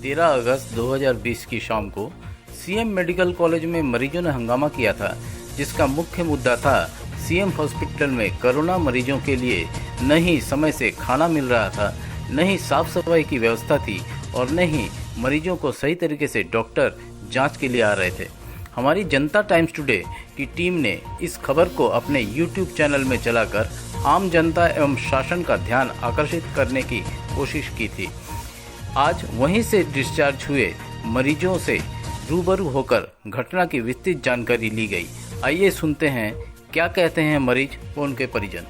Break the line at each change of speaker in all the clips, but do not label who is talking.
13 अगस्त 2020 की शाम को सीएम मेडिकल कॉलेज में मरीजों ने हंगामा किया था, जिसका मुख्य मुद्दा था सीएम हॉस्पिटल में कोरोना मरीजों के लिए न ही समय से खाना मिल रहा था, न ही साफ सफाई की व्यवस्था थी और न ही मरीजों को सही तरीके से डॉक्टर जांच के लिए आ रहे थे। हमारी जनता टाइम्स टुडे की टीम ने इस खबर को अपने YouTube चैनल में चलाकर आम जनता एवं शासन का ध्यान आकर्षित करने की कोशिश की थी। आज वहीं से डिस्चार्ज हुए मरीजों से रूबरू होकर घटना की विस्तृत जानकारी ली गई। आइए सुनते हैं क्या कहते हैं मरीज व उनके परिजन।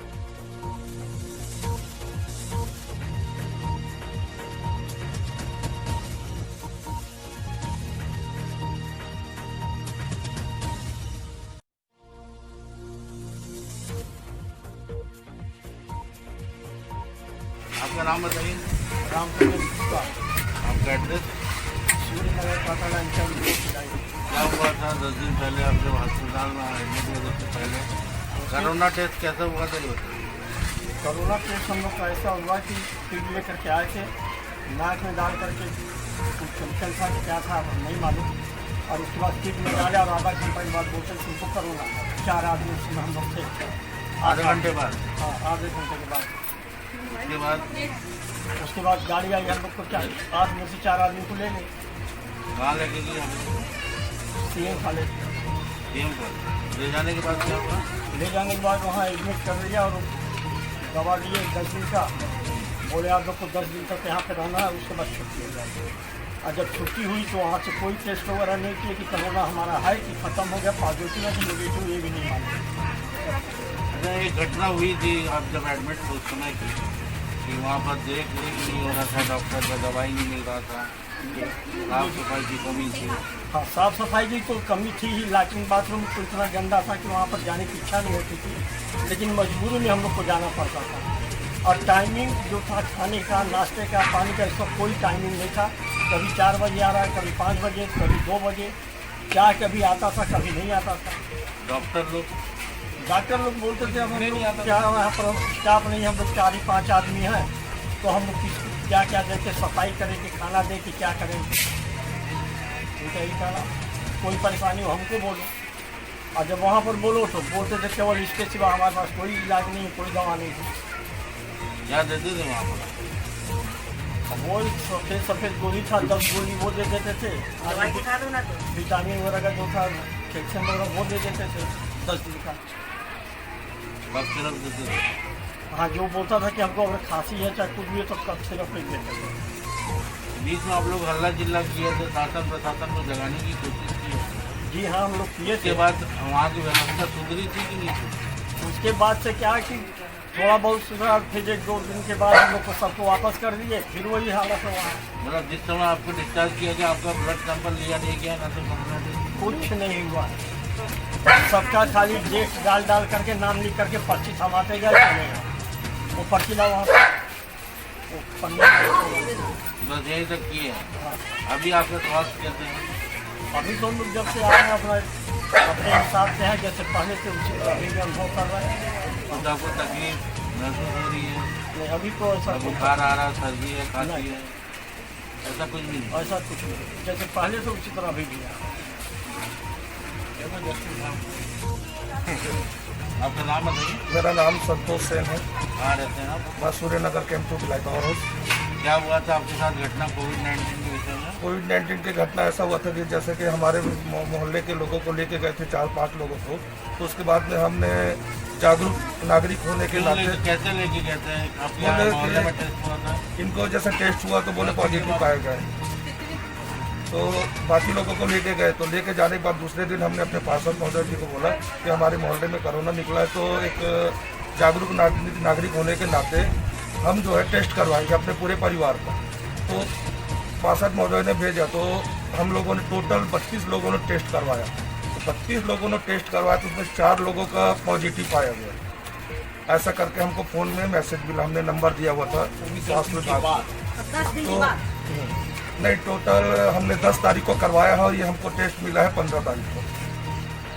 आपका नाम बताइए।
रामचंद्र गुप्ता,
आपका एड्रेस?
सूर्यनगर पाताला।
क्या हुआ था 10 दिन पहले आप जब अस्पताल में एडमिट हुए सबसे पहले कोरोना टेस्ट कैसा हुआ था? ये बताइए।
कोरोना टेस्ट हम लोग का ऐसा हुआ कि टीवी लेकर के आए थे, नाक में डाल करके कुछ केमिकल था कि क्या था नहीं मालूम, और उसके बाद टीवी में डाला और आधा घंटे के बाद बोतल तुमको कोरोना। 4 आदमी उसमें हम लोग थे।
आधे घंटे बाद?
हाँ, आधे घंटे के बाद।
उसके बाद
गाड़ी आई हम लोग को 8 में से 4 आदमी को ले गए।
कहाँ लेके गई?
CM college.
सीएम को ले जाने के बाद क्या हुआ?
ले जाने के बाद वहाँ एडमिट कर दिया और दवा लिए 10 दिन का। बोले आप लोग को 10 दिन तक यहाँ पे रहना है, उसके बाद छुट्टी हो जाती है। और जब छुट्टी हुई तो वहाँ से कोई टेस्ट वगैरह नहीं किया कि कोरोना हमारा है कि ख़त्म हो गया, पॉजिटिव है कि नेगेटिव, ये भी नहीं मालूम।
अच्छा, ये घटना हुई थी आप जब एडमिट थे उस समय की, कि वहाँ पर देख नहीं हो रहा था, डॉक्टर का दवाई नहीं मिल रहा था, साफ सफाई की कमी थी।
हाँ, साफ़ सफाई की तो कमी थी ही, लेकिन बाथरूम तो इतना गंदा था कि वहाँ पर जाने की इच्छा नहीं होती थी, लेकिन मजबूरी में हम लोग को जाना पड़ता था। और टाइमिंग जो था खाने का, नाश्ते का, पानी का, इसका कोई टाइमिंग नहीं था। कभी 4 बजे आ रहा है, कभी 5 बजे, कभी 2 बजे, क्या कभी आता था कभी नहीं आता था। डॉक्टर लोग बोलते थे हम लोग क्या यहाँ पर स्टाफ नहीं, हम लोग 4 ही 5 आदमी हैं, तो हम लोग क्या क्या देखे, सफाई करेंगे, खाना दे के क्या करेंगे। उनका यही कहना, कोई परेशानी हो हमको बोलो, और जब वहाँ पर बोलो तो बोलते थे केवल इसके सिवा हमारे पास कोई इलाज नहीं है, कोई दवा नहीं है।
क्या देते थे वहाँ पर?
वो सफ़ेद गोली था, 10 गोली वो दे देते थे। विटामिन वगैरह का जो था, कैल्शियम वगैरह वो दे देते थे 10 दिन का।
कब सिरप देते थे?
हाँ, जो बोलता था कि हमको अगर खांसी है चाहे कुछ भी है तो कब सिरप नहीं देते थे।
बीच में आप लोग हल्ला चिल्ला किए थे, शासन प्रशासन को जगाने की कोशिश की?
जी हाँ, हम लोग किए
उसके
थे।
बाद वहाँ की व्यवस्था सुधरी थी कि नहीं थी?
उसके बाद से क्या कि थोड़ा बहुत सुधरा, फिर 1-2 दिन के बाद हम लोग को सबको वापस कर दिए, फिर वही हालत है वहाँ।
मतलब जिस समय आपको डिस्चार्ज किया गया आपका ब्लड सैंपल लिया नहीं गया, ना तो
कुछ नहीं हुआ। सबका खाली डेट डाल करके नाम लिख करके पर्ची थमाते गए, चलेगा वो पर्ची ला वहाँ वो पन्ने।
बस यही तक किए हैं। अभी आपका स्वास्थ्य कैसे है?
अभी तो हम लोग जब से आए हैं अपने हिसाब से हैं, जैसे पहले से उसी अभी भी अनुभव कर रहे हैं।
कुछ आपको तकलीफ महसूस हो रही है?
नहीं, अभी तो ऐसा
बुखार आ रहा है, सर्दी है, खांसी है, ऐसा कुछ भी नहीं?
ऐसा कुछ नहीं, जैसे पहले से उसी तरह अभी भी है।
आपका नाम बताइए।
मेरा नाम संतोष सेन है।
कहाँ रहते हैं आप?
मैं Suryanagar camp two power house.
क्या हुआ था आपके साथ घटना कोविड-19 के विषय में?
कोविड-19 की घटना ऐसा हुआ था कि जैसे कि हमारे मोहल्ले के लोगों को लेके गए थे, 4-5 लोगों को, तो उसके बाद में हमने जागरूक नागरिक होने के नाते
कैसे लेके गए थे? आपके मोहल्ले में टेस्ट हुआ था?
इनको जैसे टेस्ट हुआ तो बोले पॉजिटिव पाए गए, तो बाकी लोगों को लेके गए। तो लेके जाने के बाद दूसरे दिन हमने अपने पार्षद महोदय जी को बोला कि हमारे मोहल्ले में कोरोना निकला है, तो एक जागरूक नागरिक होने के नाते हम जो है टेस्ट करवाएंगे अपने पूरे परिवार का। तो पार्षद महोदय ने भेजा, तो हम लोगों ने टोटल 32 लोगों ने टेस्ट करवाया। तो 32 लोगों ने टेस्ट करवाया, तो उसमें 4 लोगों का पॉजिटिव पाया गया। ऐसा करके हमको फ़ोन में मैसेज मिला, हमने नंबर दिया हुआ था स्वास्थ्य विभाग। तो नहीं, टोटल हमने 10 तारीख को करवाया है और ये हमको टेस्ट मिला है 15 तारीख को।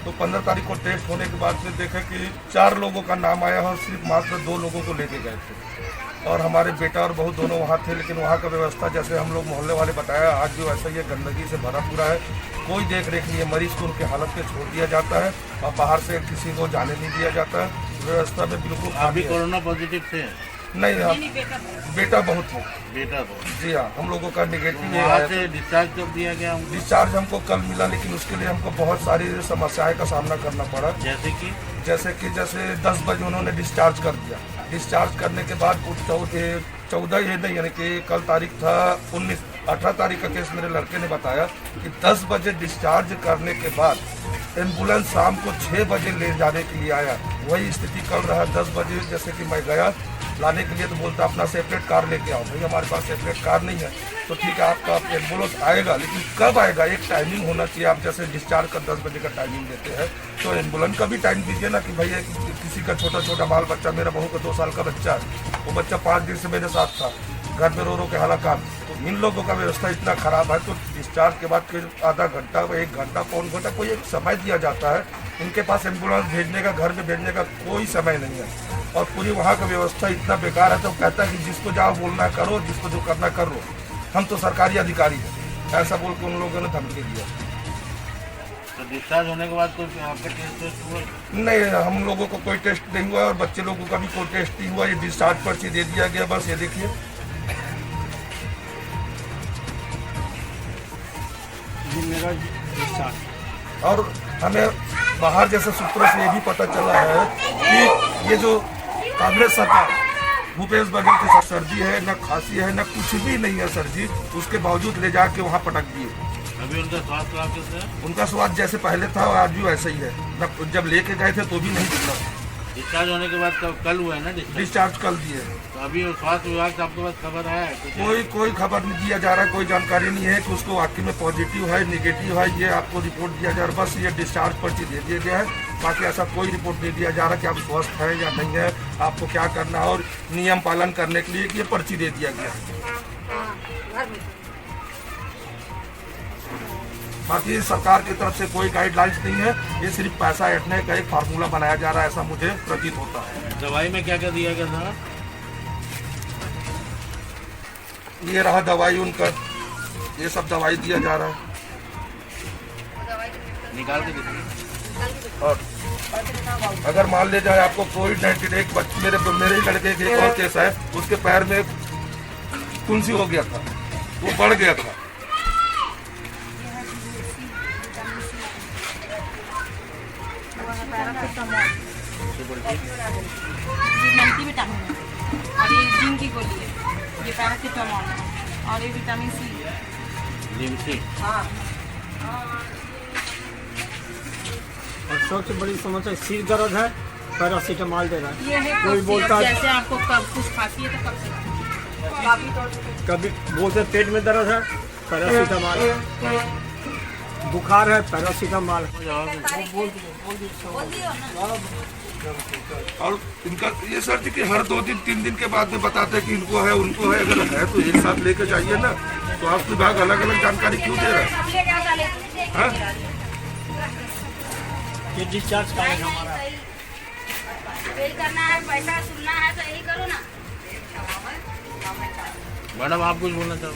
तो 15 तारीख को टेस्ट होने के बाद फिर देखे कि 4 लोगों का नाम आया है और सिर्फ मात्र 2 लोगों को लेके गए थे। और हमारे बेटा और बहू दोनों वहाँ थे, लेकिन वहाँ का व्यवस्था जैसे हम लोग मोहल्ले वाले बताया आज भी वैसा ही है, गंदगी से भरा पूरा है। कोई देख रेख नहीं है, मरीज को उनके हालत पे छोड़ दिया जाता है और बाहर से किसी को जाने नहीं दिया जाता है। व्यवस्था में बिल्कुल
अभी कोरोना पॉजिटिव थे?
नहीं, बेटा बहुत है।
बेटा तो
जी हाँ, हम लोगों का निगेटिव
वहाँ से डिस्चार्ज कर दिया गया हमको?
डिस्चार्ज हमको कल मिला, लेकिन उसके लिए हमको बहुत सारी समस्याएं का सामना करना पड़ा। जैसे 10 बजे उन्होंने डिस्चार्ज कर दिया। डिस्चार्ज करने के बाद 14 ही नहीं, यानी कि कल तारीख था 18 तारीख का केस मेरे लड़के ने बताया कि 10 बजे डिस्चार्ज करने के बाद एम्बुलेंस शाम को 6 बजे ले जाने के लिए आया। वही स्थिति कल रहा। 10 बजे जैसे कि मैं गया लाने के लिए तो बोलता अपना सेपरेट कार लेके आओ। भाई हमारे पास सेपरेट कार नहीं है। तो ठीक है, आपका एम्बुलेंस आएगा, लेकिन कब आएगा एक टाइमिंग होना चाहिए। आप जैसे डिस्चार्ज का 10 बजे का टाइमिंग देते हैं तो एम्बुलेंस का भी टाइम दीजिए ना कि भैया किसी का छोटा बाल बच्चा, मेरा बहू का 2 साल का बच्चा है, वो बच्चा 5 दिन से मेरे साथ था, घर में रो के हालाकान। तो इन लोगों का व्यवस्था इतना खराब है, तो डिस्चार्ज के बाद फिर आधा घंटा 1 घंटा पौन घंटा कोई एक समय दिया जाता है। इनके पास एम्बुलेंस भेजने का, घर में भेजने का कोई समय नहीं है। और पूरी वहाँ का व्यवस्था इतना बेकार है, तो कहता है कि जिसको जाओ बोलना करो, जिसको जो करना कर लो, हम तो सरकारी अधिकारी हैं, ऐसा बोल के उन लोगों ने धमकी दिया।
तो डिस्चार्ज होने के बाद कोई आपका टेस्ट हुआ?
नहीं, हम लोगों को कोई टेस्ट नहीं हुआ और बच्चे लोगों का भी कोई टेस्ट नहीं हुआ। ये डिस्चार्ज पर्ची दे दिया गया, बस ये देखिए।
मेरा डिस्चार्ज।
और हमें बाहर जैसे सूत्रों से ये भी पता चला है कि ये जो कांग्रेस सरकार भूपेश बघेल की सर्दी है, न खांसी है, न कुछ भी नहीं है सर जी, उसके बावजूद ले जाके वहाँ पटक दिए।
अभी उनका स्वास्थ्य कैसे है?
उनका स्वास्थ्य जैसे पहले था आज भी वैसा ही है। न जब लेके गए थे तो भी नहीं दिखा।
डिस्चार्ज होने के बाद कल हुआ है ना
डिस्चार्ज कल दिए।
तो अभी स्वास्थ्य विभाग से आपके पास खबर है?
कोई खबर नहीं दिया जा रहा है, कोई जानकारी नहीं है कि उसको वाकई में पॉजिटिव है निगेटिव है, ये आपको रिपोर्ट दिया जा रहा है। बस ये डिस्चार्ज पर्ची दे दिया गया है, बाकी ऐसा कोई रिपोर्ट नहीं दिया जा रहा कि आप स्वस्थ हैं या नहीं है, आपको क्या करना है और नियम पालन करने के लिए ये पर्ची दे दिया गया है। बाकी सरकार की तरफ से कोई गाइडलाइंस नहीं है, ये सिर्फ पैसा ऐंठने का एक फार्मूला बनाया जा रहा है, ऐसा मुझे प्रतीत होता है।
दवाई में क्या क्या दिया गया था?
ये रहा दवाई उनका, ये सब दवाई दिया जा रहा है।
निकाल के दीजिए।
और अगर मान ले जाए आपको कोविड-19 एक मेरे ही लड़के के एक और केस है, उसके पैर में फुंसी हो गया था, वो बढ़ गया था।
मल्टीविटामिन है और ये जिंक की गोली है, ये पैरासीटामोल है और ये विटामिन सी है।
लिमसी?
हाँ।
और सबसे बड़ी समस्या सिर दर्द है, पैरासीटामोल दे रहा है।
ये है
कोई बोलता है
जैसे आपको कब कुछ खांसी है तो कब
कभी बोलते पेट में दर्द है, पैरासीटामोल, बुखार है, पैरासीटामोल।
और इनका ये सर जी कि हर 2 दिन 3 दिन के बाद में बताते हैं कि इनको है उनको है। अगर है तो एक साथ लेके जाइए ना। स्वास्थ्य विभाग अलग अलग जानकारी क्यों दे रहा है? हाँ?
ये डिस्चार्ज का है हमारा।
यही करना है, पैसा सुनना है तो यही करो ना।
मैडम आप कुछ बोलना चाहो?